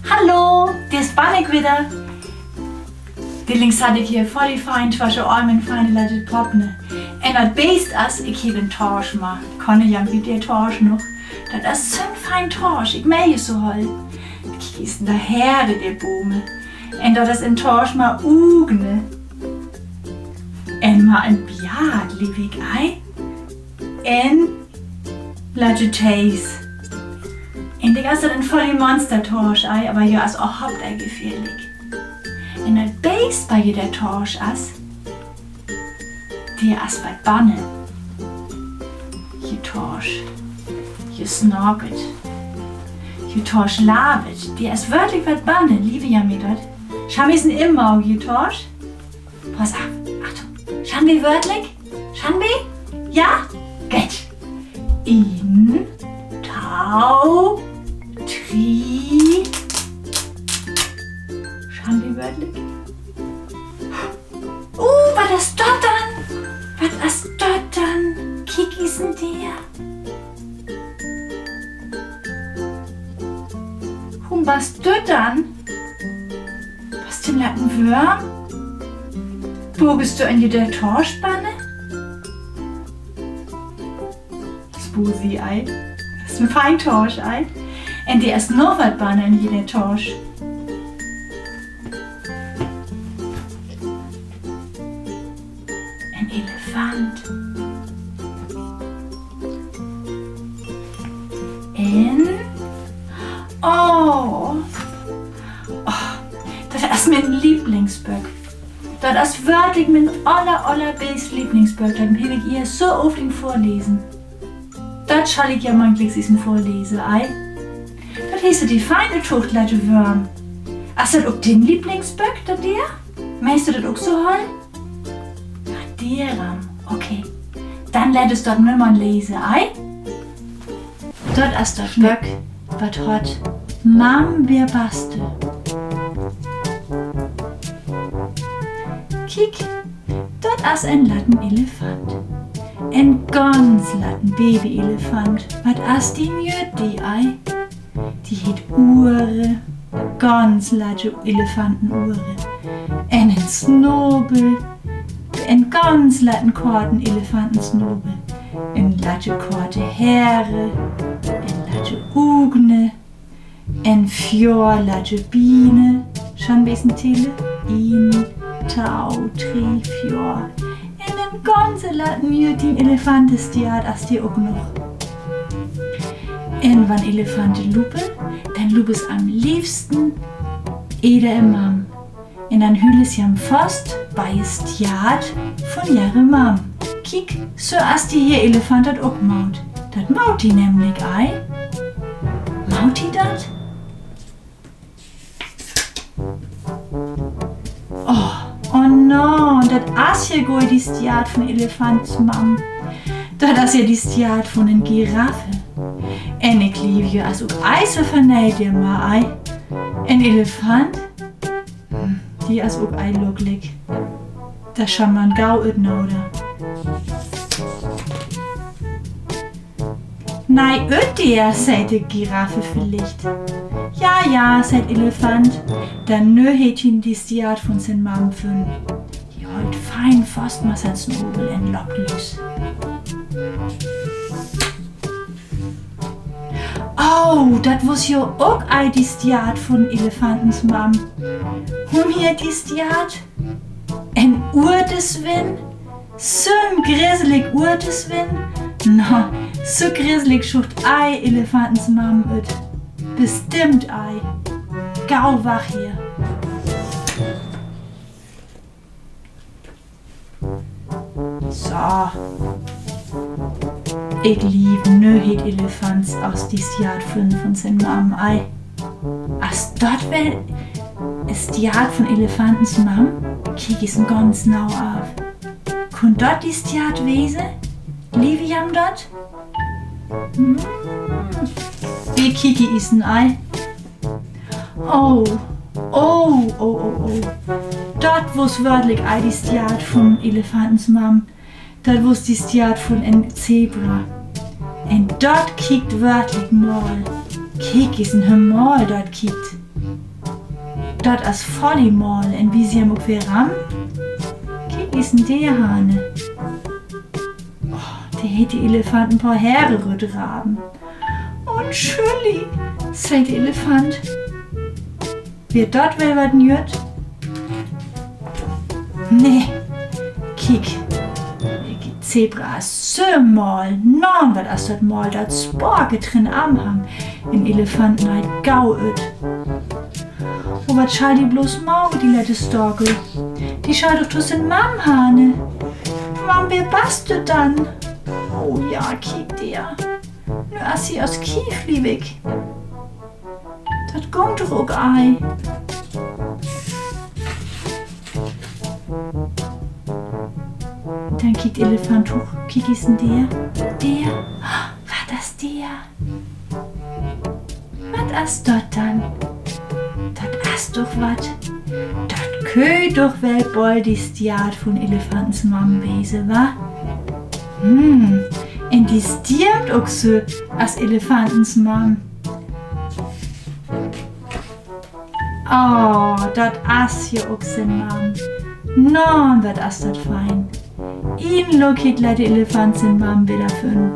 Hallo, der ist Bannig wieder. Die links hatte ich hier voll die fein, zwasche Armen, feine Leute Poppne. Und das Beste ist, ich habe einen Torsch gemacht. Kann ich ja mit der Torsch noch. Das ist so ein fein Torsch, ich mag es so halt. Ich ist in der Herde der Blume. Und das ist ein Torsch mal Ugne. Und mal ein Biat, lieb ich ein. Und Leute Taste. Und ich esse dann voll die Monster-Torsch ein, aber ja, ist auch hauptsächlich gefährlich. Und das Beste bei jeder Torsch ist, die ist bei Bannen. Je Torsch, je snorket, je Torsch labet, die ist wirklich was Bannen, liebe ja mir dort. Schau wir immer auch je Torsch. Pass auf, Achtung, schauen wir wörtlich? Schauen wir? Ja? Gut. In, Tau, Tri. Schauen wir wörtlich? Was ist dort dann? Was ist dort dann? Kick ist denn der? Was dort dann? Was denn ein Wurm? Wo bist du in der Torschbanne? Das Busi-Ei. Das ist ein Feintorsch-Ei. Und der ist noch was Banne in jeder Torsch. Ein Elefant. Das ist mein Lieblingsböck. Das ist wirklich mein allerbest Lieblingsböck. Das habe ich ihr so oft vorlesen. Das soll ich ja mal gleich vorlesen, ei? Das heißt die feine Tuchtleute Würm. Ist das auch dein Lieblingsböck, das dir? Meinst du das auch so hol? Ach, der, okay. Dann lädst du dort nur mal lesen, ei? Dort ist das Böck, was hat Mam wir baste. Kiek, dort ist ein Lattenelefant. Ein ganz latten Babyelefant. Was ist die Njöt, ei? Die hat Ure, ganz latte Elefantenohre. Ein Snobel, ein ganz latten Korten Elefantensnobel. Ein latte Korte Heere, ein latte Ugne, ein Fjord latte Biene. Schon wissen Tele? In, Tau, Tri, Fjord. Einen ganzen Latten Jütin Elefant ist die Art, als die auch noch. Und wenn Elefante lupe, dann lupe es am liebsten Eder im Mam. Und dann hülle es jam fast bei ist Jad von ihre Mam. Kiek, so als die hier Elefant hat auch maut. Dat maut die nämlich ei. Maut die dat? Oh no, dat as hier goi die Stiat von Elefants Mam. Dat as ja die Stiat von en Giraffe. En ik lieb je as ook Eise verneid dir ma ei. En Elefant? Die as ook ei luglig. Das schon man gau ut noder. Nei ut der, sagt die Giraffe vielleicht. Ja, sagt Elefant. Dann nö hätchen die Stiat von sin Mam fün. Die holt fein fast mal sein Snobel en Locklus. Oh, dat was jo ook ei die Stiat von Elefantens Mam. Hier die Stiat? En Urteswin? So ein grisselig Urteswin? Na, so grisselig schucht ei Elefantens Mam ut. Bestimmt ei. Gau wach hier. So. Ich liebe nö het Elefants aus die Stiat von sin Mam ei. As dort wel ist die Art von Elefantens Mam? Kiek is ganz nau auf. Kun dort die Stiat wese? Liebe jam dort? Wie kiki is ein Ei? Oh. Dort wo's wörtlich ei die Stiat von Elefantens Mam. Dort wo's die Stiat von en Zebra. Und dort kiekt wörtlich mal Kijk is een mal dort kiekt. Dort as volley mal en wie sie am ook weer ram. Kijk is een deerhane. Oh, der hätte Elefant ein paar Haare rüdraben. Oh, Entschuldi, sagt der Elefant. Wird dort wel wat njut? Nee, kijk. Zebra is so mal, non wat as dat mal dat sporke drin amhang. Im Elefanten halt gau öt. Oh, wat schall die bloß mau, die lette Storkel? Die schall doch tussen Mam hane. Mam, wer bast du dann? Oh ja, kiek der. Nu as sie aus Kiefli weg. Dat gongt doch ook ei. Dann kiekt Elefant hoch. Kiek is denn der? Der? Oh, war das der? Wat as dort dann? Dat as doch wat. Dat köi doch wel bald die Stiat von Elefantens Mam wese, wa? En die stirbt auch so as Elefantens Mam. Oh, dat as je ook sen Mam. Non, wat as dat fein. Ihn lokit la de Elefant sen Mam wieder fünn.